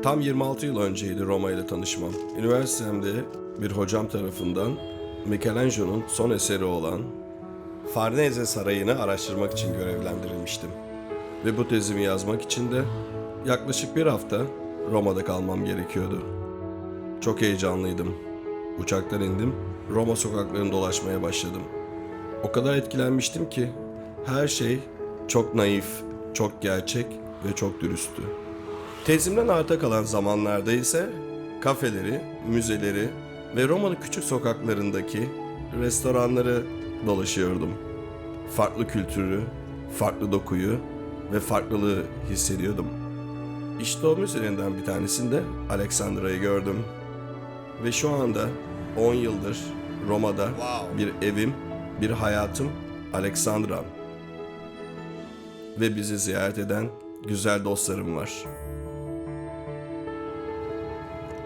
Tam 26 yıl önceydi Roma ile tanışmam. Üniversitemde bir hocam tarafından Michelangelo'nun son eseri olan Farnese Sarayı'nı araştırmak için görevlendirilmiştim. Ve bu tezimi yazmak için de yaklaşık bir hafta Roma'da kalmam gerekiyordu. Çok heyecanlıydım. Uçaktan indim, Roma sokaklarını dolaşmaya başladım. O kadar etkilenmiştim ki her şey çok naif, çok gerçek ve çok dürüsttü. Tezimden arta kalan zamanlarda ise kafeleri, müzeleri ve Roma'nın küçük sokaklarındaki restoranları dolaşıyordum. Farklı kültürü, farklı dokuyu ve farklılığı hissediyordum. İşte o müzelerinden bir tanesinde Alexandra'yı gördüm. Ve şu anda 10 yıldır Roma'da bir evim, bir hayatım Alexandra. Ve bizi ziyaret eden güzel dostlarım var.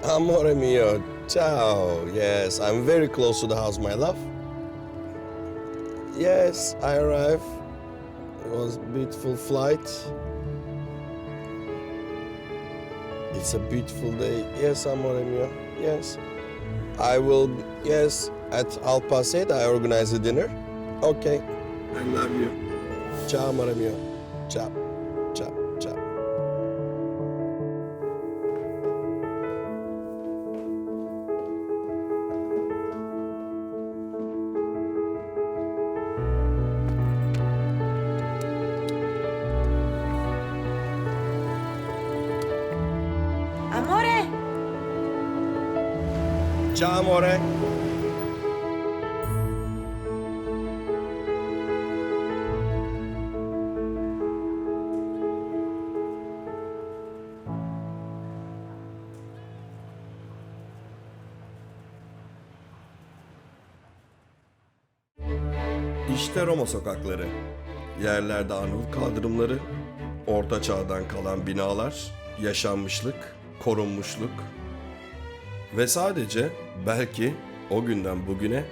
Amore mio, ciao. Yes, I'm very close to the house, my love. Yes, I arrived. It was a beautiful flight. It's a beautiful day. Yes, amore mio. Yes. I will, yes, at Alpacete I organize a dinner. Okay. I love you. Ciao, amore mio. Ciao. Ciao. Ciao. Amore! Ciao, amore. İşte Roma sokakları. Yerlerde Arnavut kaldırımları, orta çağdan kalan binalar, yaşanmışlık, korunmuşluk ve sadece belki o günden bugüne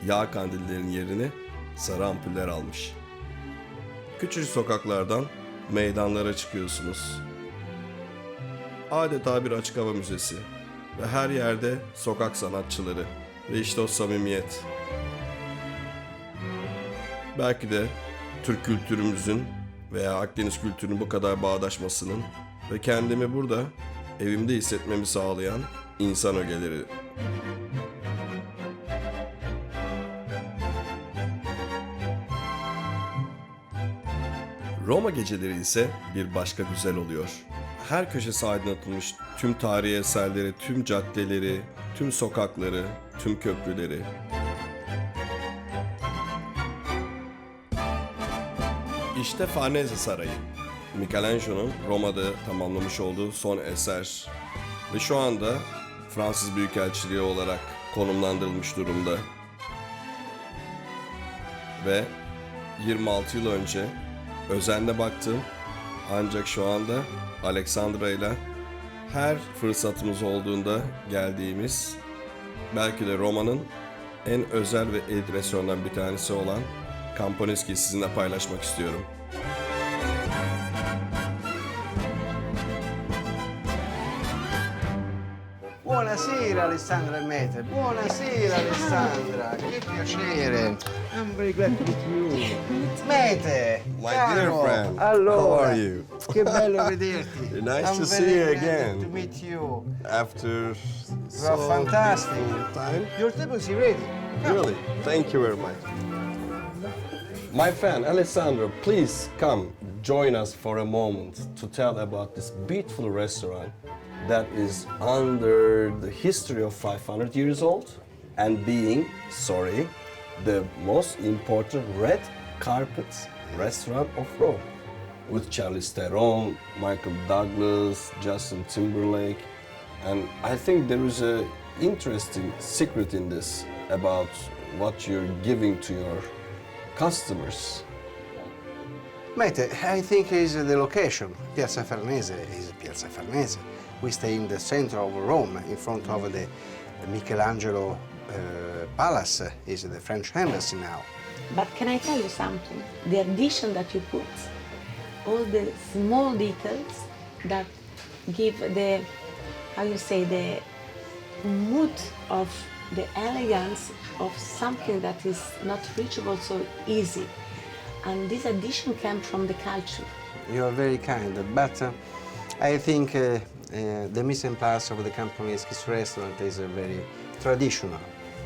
yağ kandillerinin yerini sarı ampuller almış. Küçücük sokaklardan meydanlara çıkıyorsunuz. Adeta bir açık hava müzesi ve her yerde sokak sanatçıları ve işte o samimiyet. Belki de Türk kültürümüzün veya Akdeniz kültürünün bu kadar bağdaşmasının ve kendimi burada evimde hissetmemi sağlayan insan ögeleri. Roma geceleri ise bir başka güzel oluyor. Her köşesi aydınlatılmış tüm tarihi eserleri, tüm caddeleri, tüm sokakları, tüm köprüleri. İşte Farnese Sarayı. Michelangelo'nun Roma'da tamamlamış olduğu son eser. Ve şu anda Fransız Büyükelçiliği olarak konumlandırılmış durumda. Ve 26 yıl önce özenle baktım. Ancak şu anda Alexandra ile her fırsatımız olduğunda geldiğimiz, belki de Roma'nın en özel ve elit restoranlarından bir tanesi olan Campaneschi'yi sizinle paylaşmak istiyorum. Buonasera Alessandra e Mete. Buonasera Alessandra, che piacere. I'm very glad to meet you. Mete, My caro. dear friend, Allora, how are you? Che bello vederti. Nice I'm to see very you glad again. To meet you. After You are fantastic. time. Your table is ready. Really, thank you very much. My friend Alessandro, please come join us for a moment to tell about this beautiful restaurant that is under the history of 500 years old and being, the most important red carpet restaurant of Rome. With Charlize Theron, Michael Douglas, Justin Timberlake, and I think there is a interesting secret in this about what you're giving to your customers. Mete, I think is the location. Piazza Farnese is Piazza Farnese. We stay in the center of Rome, in front of the Michelangelo Palace, is the French embassy now. But can I tell you something? The addition that you put, all the small details that give the how you say, the mood of the elegance of something that is not reachable so easy. And this addition came from the culture. You are very kind, but I think the mise en place of the Camponeschi's restaurant is very traditional.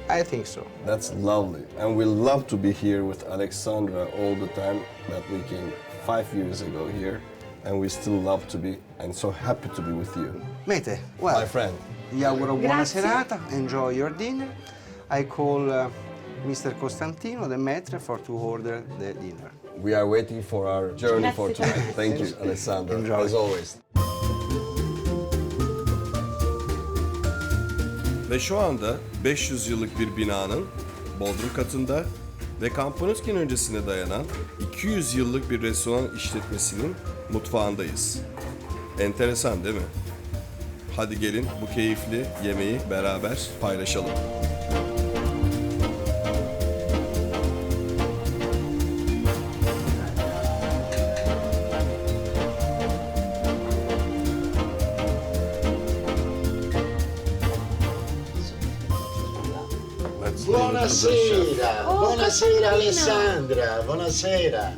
I think so. That's lovely. And we love to be here with Alexandra all the time that we came 5 years ago here. And we still love to be and so happy to be with you. Mete, well, My friend. vi auguro buona Grazie. serata. Enjoy your dinner. I call Mr. Costantino, the maître, for to order the dinner. We are waiting for our journey for Grazie. tonight. Thank you, Alessandra, Enjoy. as always. Ve şu anda 500 yıllık bir binanın bodrum katında ve Camponeschi'nin öncesine dayanan 200 yıllık bir restoran işletmesinin mutfağındayız. Enteresan değil mi? Hadi gelin bu keyifli yemeği beraber paylaşalım. Buonasera, buonasera Alessandra, buonasera.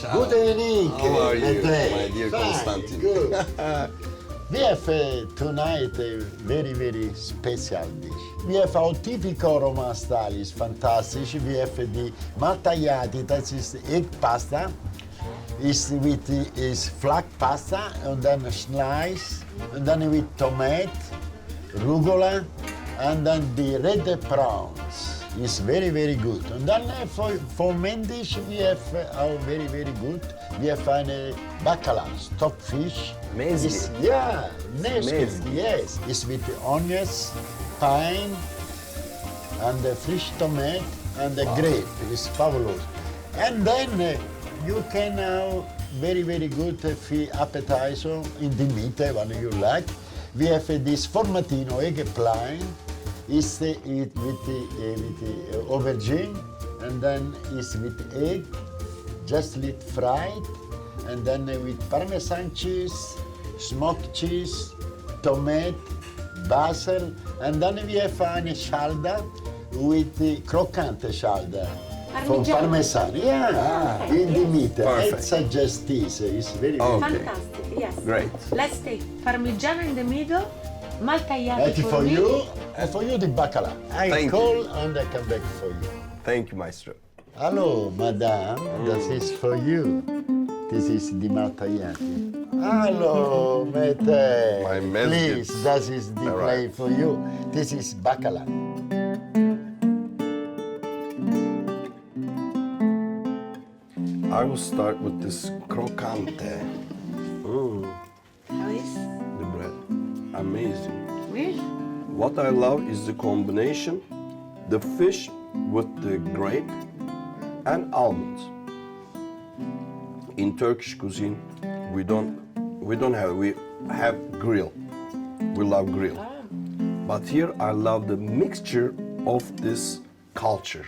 Ciao. Good evening. How are you, Matteo? my dear Fine, Constantine? Good. We have tonight a very, very special dish. We have our typical Roma style, is fantastic. We have the maltagliati, that is egg pasta. Is with is flat pasta, and then slice, and then with tomato, rucola, and then the red prawns is very, very good. And then for main dish, we have our very, very good. We have bacala, stockfish. Mezghi. Yeah, mezghi, Mezghi. yes. It's with the onions, thyme, and the fresh tomato, and the grape. It's fabulous. And then you can have very, very good appetizer in the meat, when you like. We have this formatino eggplant. It's with the aubergine, and then it's with egg, just lit fried, and then with Parmesan cheese, smoked cheese, tomato, basil, and then we have a scialda with the croccante scialda. From Parmigiano. Parmesan, yeah, Okay, in the yes. meat. I Perfect. suggest this. It's very, Oh. very Okay. Fantastic, yes. Great. Let's take Parmigiano in the middle, maltagliati good. For me. you, and for you the bacala. I Thank call and I come back for you. Thank you, Maestro. Hello, madame. This is for you. This is the maltagliati. Hello, mate. My mezghi. Please, this is the All play right. for you. This is bacala. I will start with this croccante. How is? The bread. Amazing. Really? What I love is the combination, the fish with the grape and almonds. In Turkish cuisine, we have grill. We love grill. But here I love the mixture of this culture.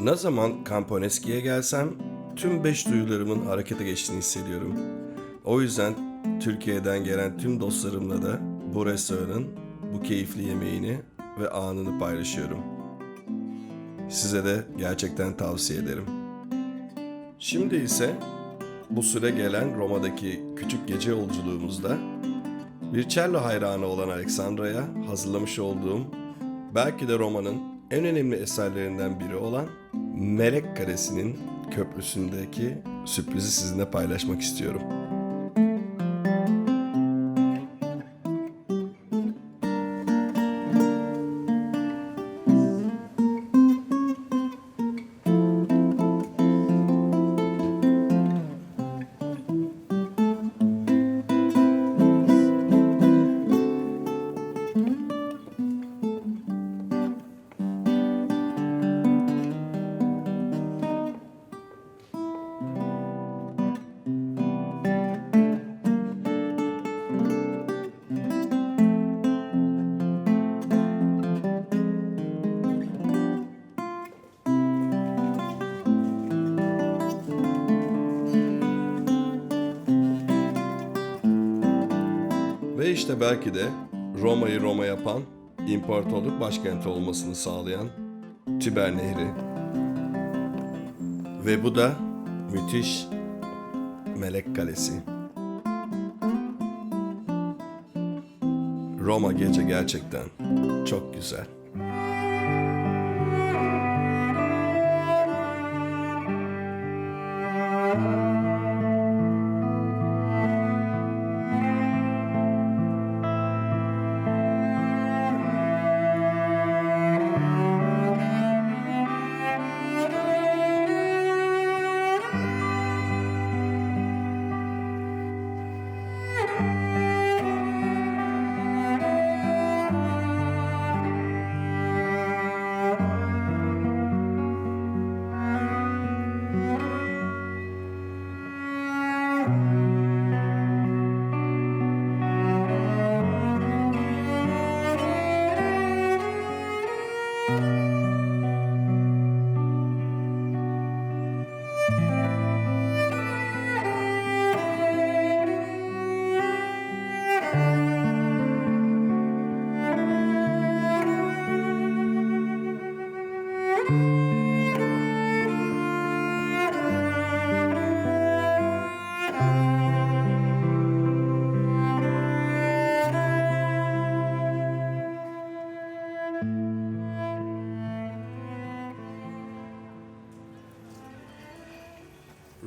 Ne zaman Camponeschi'ye gelsem tüm 5 duyularımın harekete geçtiğini hissediyorum. O yüzden Türkiye'den gelen tüm dostlarımla da bu restoranın bu keyifli yemeğini ve anını paylaşıyorum. Size de gerçekten tavsiye ederim. Şimdi ise bu süre gelen Roma'daki küçük gece yolculuğumuzda bir cello hayranı olan Alexandra'ya hazırlamış olduğum belki de Roma'nın en önemli eserlerinden biri olan Melek Kalesi'nin köprüsündeki sürprizi sizinle paylaşmak istiyorum. işte belki de Roma'yı Roma yapan, imparatorluk başkenti olmasını sağlayan Tiber Nehri. Ve bu da müthiş Melek Kalesi. Roma gece gerçekten çok güzel.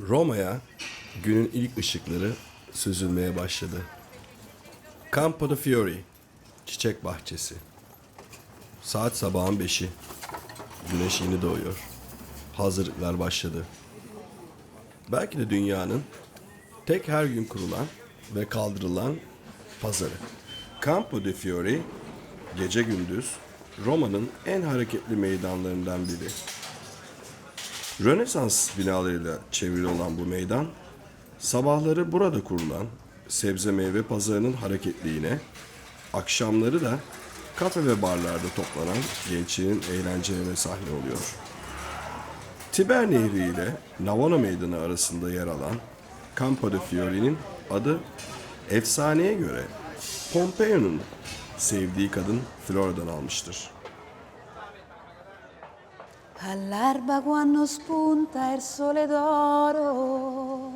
Roma'ya günün ilk ışıkları süzülmeye başladı. Campo de Fiori, çiçek bahçesi. Saat sabahın 5'i. Güneş yeni doğuyor. Hazırlıklar başladı. Belki de dünyanın tek her gün kurulan ve kaldırılan pazarı. Campo de Fiori, gece gündüz Roma'nın en hareketli meydanlarından biri. Rönesans binalarıyla çevrili olan bu meydan, sabahları burada kurulan sebze meyve pazarının hareketliğine, akşamları da kafe ve barlarda toplanan gençlerin eğlencelerine sahne oluyor. Tiber Nehri ile Navona Meydanı arasında yer alan Campo de Fiori'nin adı, efsaneye göre Pompei'nin sevdiği kadın Flora'dan almıştır. All'alba quando spunta il sole d'oro,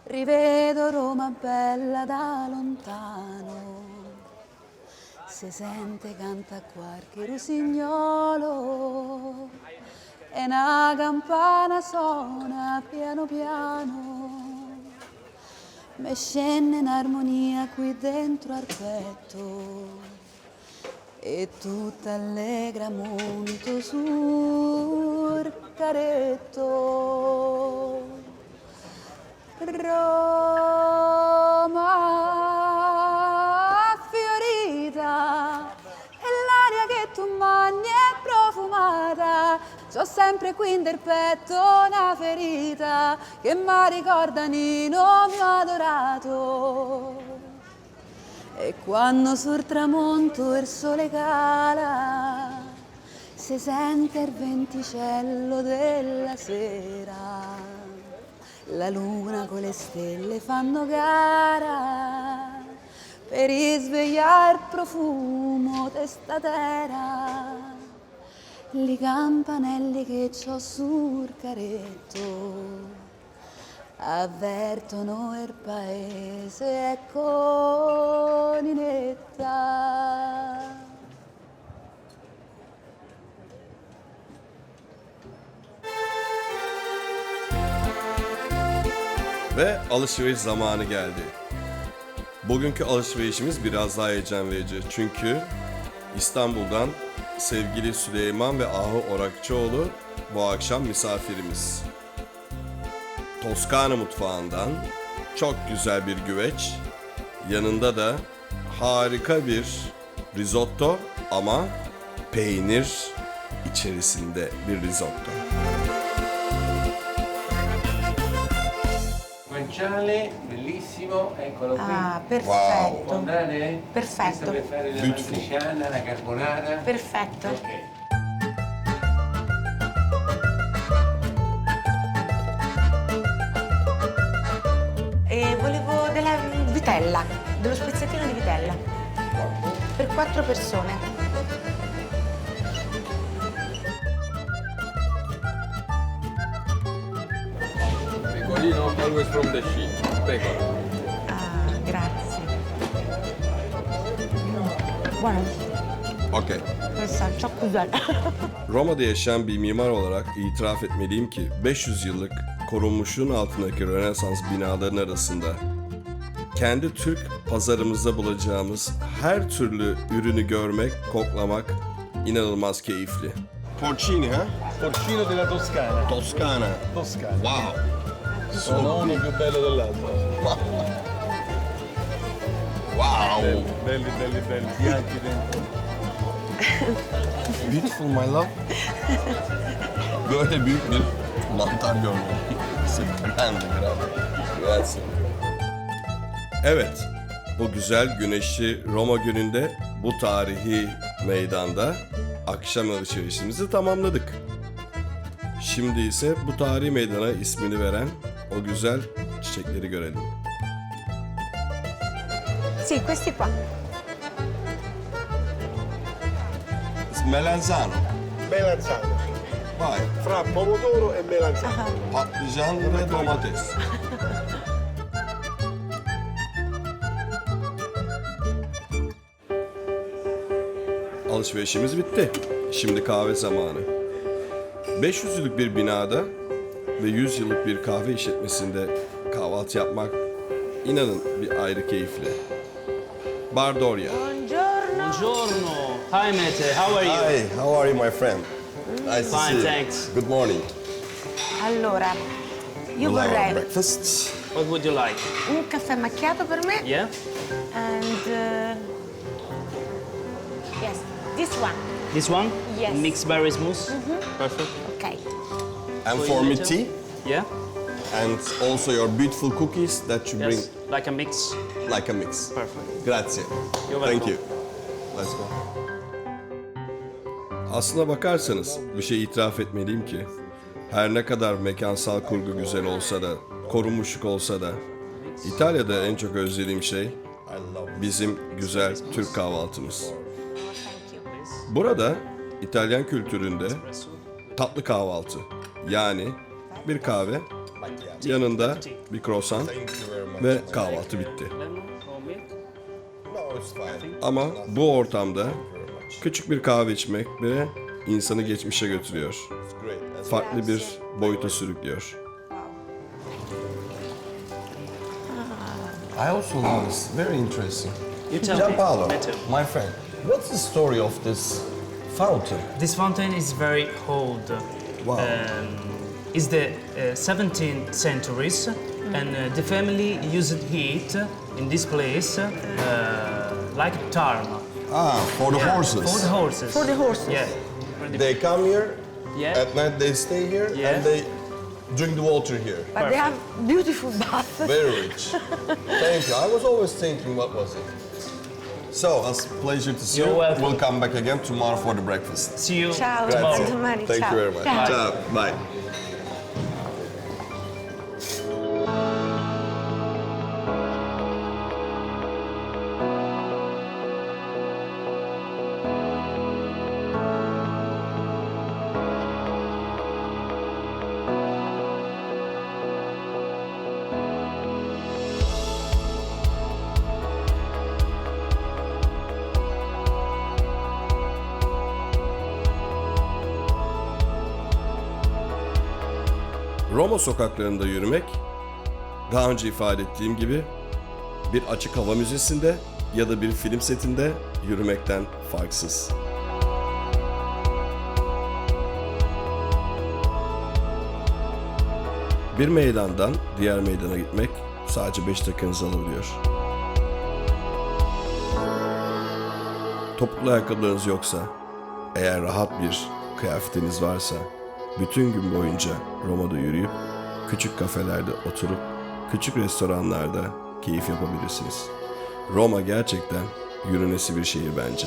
rivedo Roma bella da lontano. Si sente canta qualche rusignolo e una campana suona piano piano. Me scende in armonia qui dentro al petto. E tutta allegra monto sul carretto. Roma fiorita e l'aria che tu mangi è profumata. C'ho sempre qui in del petto una ferita che mi ricorda Nino mio adorato. E quando sul tramonto il sole cala, si sente il venticello della sera. La luna con le stelle fanno gara per risvegliare il profumo d'esta terra. Li campanelli che c'ho sul caretto avvertono il paese, ecco Ninetta. Ve alışveriş zamanı geldi. Bugünkü alışverişimiz biraz daha heyecan verici. Çünkü İstanbul'dan sevgili Süleyman ve Ahu Orakçıoğlu bu akşam misafirimiz. Toskana mutfağından çok güzel bir güveç, yanında da harika bir risotto ama peynir içerisinde bir risotto. Guanciale, bellissimo, eccolo qui. Ah, perfetto. Può andare? Perfetto. Questo per fare la Beautiful. matriciana, la carbonara. Perfetto. Ok. E volevo della vitella. dello spezzatino di vitella. Per 4 persone. Pecorino always from the sheep. Pecora. Ah, grazie. Buono, Okey. questa çok güzel. Roma'da yaşayan bir mimar olarak itiraf etmeliyim ki 500 yıllık korunmuşluğun altındaki Rönesans binaların arasında kendi Türk pazarımızda bulacağımız her türlü ürünü görmek, koklamak inanılmaz keyifli. Porcini, ha? Porcino della Toscana. Toscana. Toscana. Wow. Sono uno più bello dell'altro. Wow. Belli, belli, belli. Bianchi dentro. Beautiful my love. Böyle büyük bir mantar görmedim. Grande, grande. Grazie. Evet, bu güzel güneşli Roma gününde bu tarihi meydanda akşam alışverişimizi tamamladık. Şimdi ise bu tarihi meydana ismini veren o güzel çiçekleri görelim. Sì, questi qua. Melanzano. Melanzano. Vay. Fra pomodoro e melanzano. Patlıcan ve domates. Alışverişimiz bitti. Şimdi kahve zamanı. 500 yıllık bir binada ve 100 yıllık bir kahve işletmesinde kahvaltı yapmak inanın bir ayrı keyifli. Bar Doria. Buongiorno. Buongiorno. Hi, Mete. How are you? Hi, how are you my friend? Nice to Fine, see you. thanks. Good morning. Allora, io We'll have our vorrei breakfast. What would you like? un caffè macchiato per me. Yeah? And yes, this one. This one? Yes. Mixed berries mousse? Perfect. Okay. And For for you me too? tea. Yeah? And also your beautiful cookies that you bring Yes. Like a mix? like a mix. Perfect. Grazie. You're Thank welcome. you. Let's go. Aslına bakarsanız bir şey itiraf etmeliyim ki her ne kadar mekansal kurgu güzel olsa da, korunmuşluk olsa da İtalya'da en çok özlediğim şey bizim güzel Türk kahvaltımız. Thank you. Burada İtalyan kültüründe tatlı kahvaltı yani bir kahve yanında bir croissant ve kahvaltı bitti. Lemon or milk? No, it's fine. Ama bu ortamda küçük bir kahve içmek bile insanı geçmişe götürüyor. It's great. Farklı bir boyuta sürüklüyor. I also love this. Very interesting. You tell Gianpaolo, me. Mete. my friend, what's the story of this fountain? This fountain is very old. Wow. It's the 17th centuries, and the family used it in this place like tarn. For the horses. For the horses. For the horses. Yeah. They come here, Yeah. at night they stay here, Yeah. and they drink the water here. But they have beautiful bath. Very rich. Thank you. I was always thinking, what was it? So, it's a pleasure to see You're you. welcome. We'll come back again tomorrow for the breakfast. See you Ciao. tomorrow. Domani, Thank ciao. you very much. Ciao. Ciao. Bye. Roma sokaklarında yürümek, daha önce ifade ettiğim gibi bir açık hava müzesinde ya da bir film setinde yürümekten farksız. Bir meydandan diğer meydana gitmek sadece 5 dakikanızı alabiliyor. Topuklu ayakkabılarınız yoksa, eğer rahat bir kıyafetiniz varsa, bütün gün boyunca Roma'da yürüyüp, küçük kafelerde oturup, küçük restoranlarda keyif yapabilirsiniz. Roma gerçekten yürünesi bir şehir bence.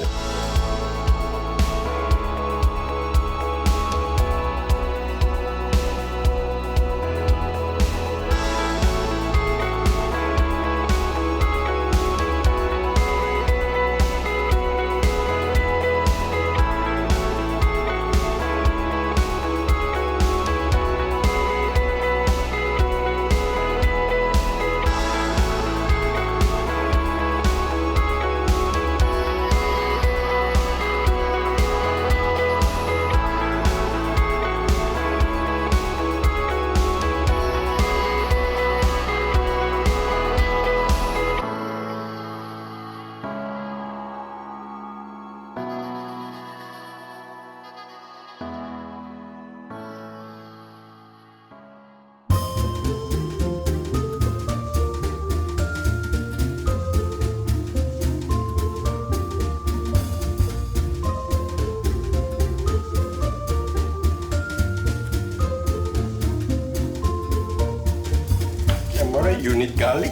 Amore, you need garlic?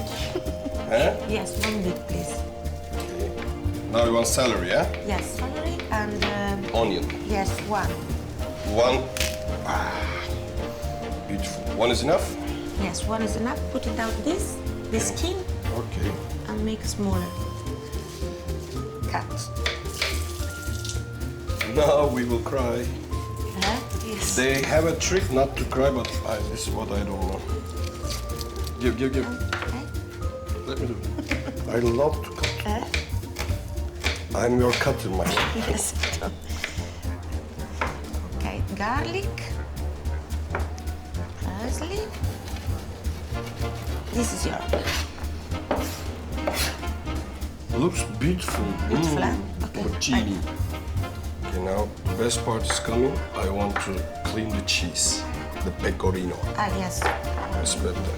Huh? Yes, 1 big, please. Now you want celery, yeah? Yes, celery and Onion. yes, 1. One. Beautiful. One is enough? Yes, 1 is enough. Put it out the skin, Okay. and make smaller. Cut. Now we will cry. Yes. They have a trick not to cry, but this is what I don't know. Give. Okay. Let me do it. I love to cut. I'm your cutter, my friend. Yes. Okay, garlic, parsley. This is your Looks beautiful. beautiful, huh? Okay. Porcini. Okay, now the best part is coming. I want to clean the cheese, the pecorino. Yes. Aspetta.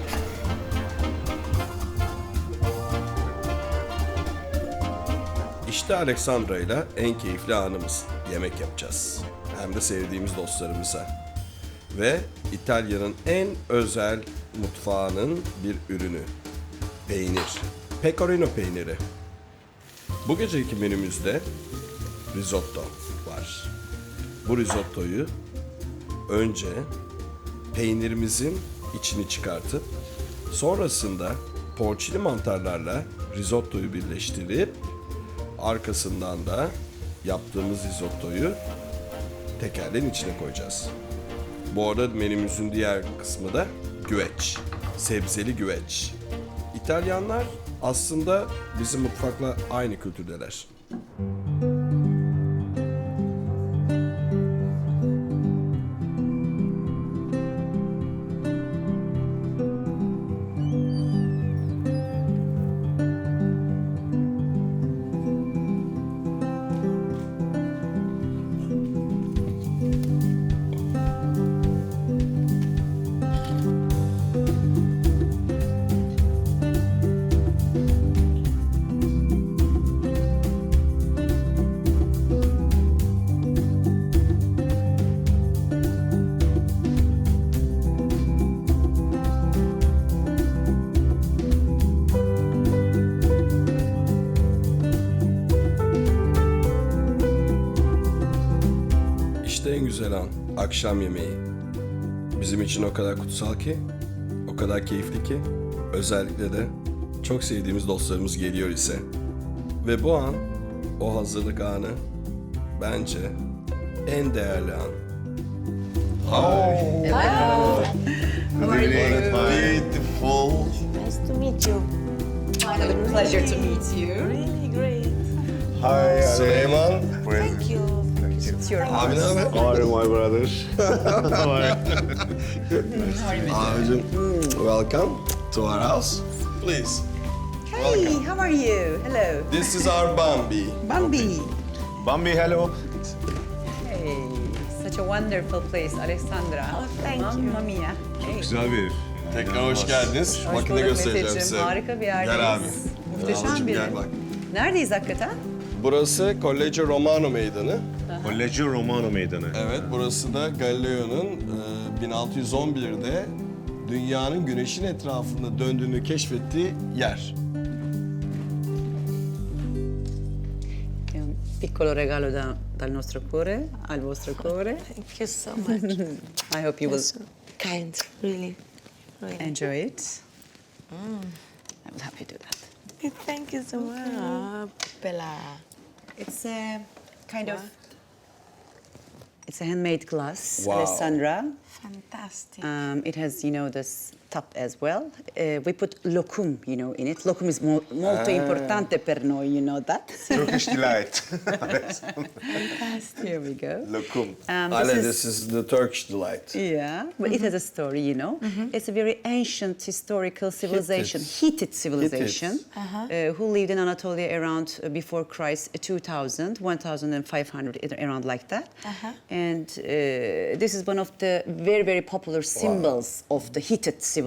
İşte Alexandra ile en keyifli anımız. Yemek yapacağız. Hem de sevdiğimiz dostlarımıza. Ve İtalya'nın en özel mutfağının bir ürünü. Peynir. Pecorino peyniri. Bu geceki menümüzde risotto var. Bu risottoyu önce peynirimizin içini çıkartıp sonrasında porcini mantarlarla risottoyu birleştirip arkasından da yaptığımız risottoyu tekerleğin içine koyacağız. Bu arada menümüzün diğer kısmı da güveç. Sebzeli güveç. İtalyanlar aslında bizim mutfakla aynı kültürdeler. İşte en güzel an, akşam yemeği. Bizim için o kadar kutsal ki, o kadar keyifli ki, özellikle de çok sevdiğimiz dostlarımız geliyor ise. Ve bu an, o hazırlık anı bence en değerli an. Beautiful. Nice to meet you. Pleasure to meet you. Really great. Hi, Süleyman. Thank you. It's your Abi ne haber? How are you, my brother? Abicim, welcome to our house. Please. Hey, how are you? Hello. This is our Bambi. Bambi. Bambi, hello. Hey, such a wonderful place, Alessandra. Oh, thank you. Mamma mia. Hey. Güzel bir ev. Tekrar hoş geldiniz. Hoş Makine bulduk göstereceğim Meteciğim. size. Harika bir yerdeyiz. Gel abi. Muhteşem Ablacığım, bir gel yer. bak. Neredeyiz hakikaten? Burası Collegio Romano Meydanı. Collegio Romano Meydanı. Evet, burası da Galileo'nun 1611'de dünyanın güneşin etrafında döndüğünü keşfettiği yer. È un piccolo regalo dal nostro cuore al vostro cuore. Thank you so much. I hope you will So kind, really. Really. enjoy it. I will help you do that. Thank you so much. Bella. It's a kind of... It's a handmade glass, Wow. Alessandra. Fantastic. It has, you know, this top as well. We put lokum, you know, in it. Lokum is molto importante per noi, you know that. Turkish delight. Here we go. Lokum. This Ale, is- this is the Turkish delight. Yeah, but it has a story, you know. It's a very ancient historical civilization, Hittite civilization, who lived in Anatolia around before Christ, 2000, 1500, around like that. And this is one of the very, very popular symbols of the Hittite civilization.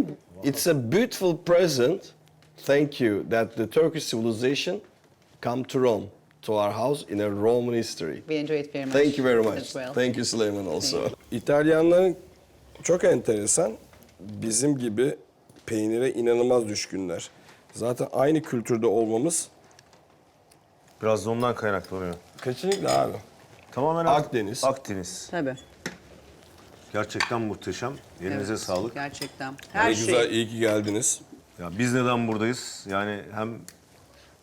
Beautiful. It's a beautiful present. Thank you that the Turkish civilization come to Rome, to our house in a Roman history. We enjoy it very much. Thank you very much. As well. Thank you Süleyman also. İtalyanların çok enteresan, bizim gibi peynire inanılmaz düşkünler. Zaten aynı kültürde olmamız Biraz da ondan kaynaklanıyor. kesinlikle abi. Tamamen Akdeniz. Akdeniz. Tabii. Gerçekten muhteşem. Elinize Evet, sağlık. Gerçekten. Ne Her güzel, şey. iyi ki geldiniz. Ya biz neden buradayız? Yani hem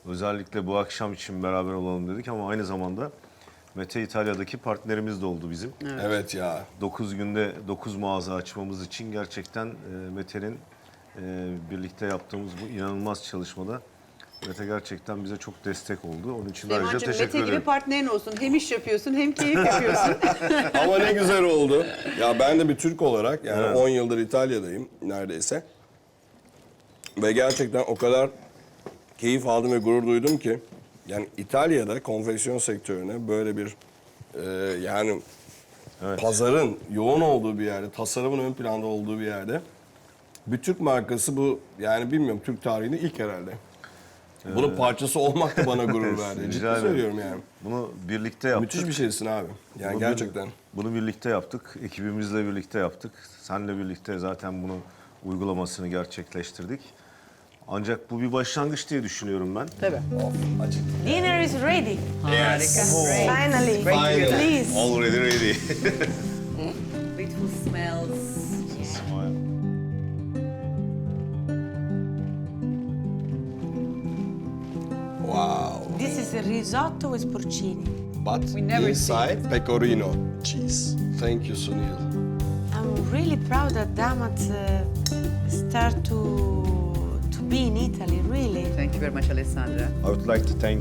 özellikle bu akşam için beraber olalım dedik ama aynı zamanda Mete İtalya'daki partnerimiz de oldu bizim. Evet ya. 9 günde 9 mağaza açmamız için gerçekten Mete'nin birlikte yaptığımız bu inanılmaz çalışmada Mete gerçekten bize çok destek oldu. Onun için de ayrıca Süleyman'cığım teşekkür Mete gibi ederim. partnerin olsun. Hem iş yapıyorsun hem keyif yapıyorsun. Ama ne güzel oldu. Ya ben de bir Türk olarak yani Evet. 10 yıldır İtalya'dayım neredeyse. Ve gerçekten o kadar keyif aldım ve gurur duydum ki yani İtalya'da konfeksiyon sektörüne böyle bir yani Evet. pazarın yoğun olduğu bir yerde, tasarımın ön planda olduğu bir yerde bir Türk markası bu yani bilmiyorum Türk tarihinde ilk herhalde. Bunun parçası olmak da bana gurur verdi. Rica Ciddi ederim. söylüyorum yani. Bunu birlikte yaptık. Müthiş bir şeysin abi. Yani Bunu gerçekten. Bunu birlikte yaptık. Ekibimizle birlikte yaptık. Seninle birlikte zaten bunu uygulamasını gerçekleştirdik. Ancak bu bir başlangıç diye düşünüyorum ben. Tabii. Dinner is ready. Harika. Finally. Please. Already ready. Beautiful smells. Wow. This is a risotto with porcini. But never inside pecorino cheese. Thank you Sunil. I'm really proud that Damat start to be in Italy, really. Thank you very much Alessandra. I would like to thank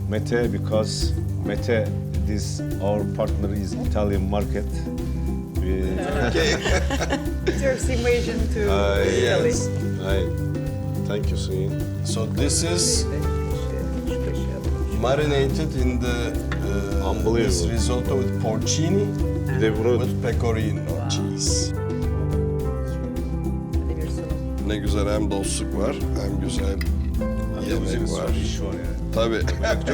Mete because Mete, this our partner is Italian market. Turks invasion to Yes. Thank you Sunil. So this is marinated in the Unbelievable. this risotto with porcini Bir de bunu with pecorino cheese. Ne güzel hem dostluk var hem güzel yemek var. iş var yani. Tabii.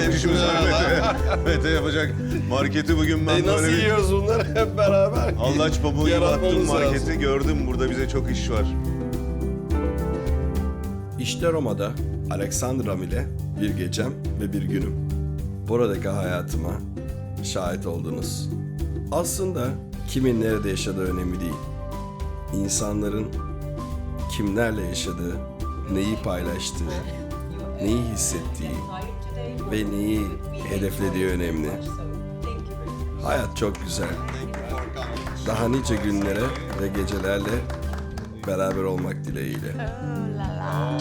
Çok işimiz var. Mete yapacak. Marketi bugün ben Nasıl böyle bir... yiyoruz bunları hep beraber? Allaç pamuğu gibi Yaratmamız attım marketi. lazım. Gördüm burada bize çok iş var. İşte Roma'da Aleksandram ile bir gecem ve bir günüm. Buradaki hayatıma şahit oldunuz. Aslında kimin nerede yaşadığı önemli değil. İnsanların kimlerle yaşadığı, neyi paylaştığı, neyi hissettiği ve neyi hedeflediği önemli. Hayat çok güzel. Daha nice günlere ve gecelerle beraber olmak dileğiyle. Oh la la.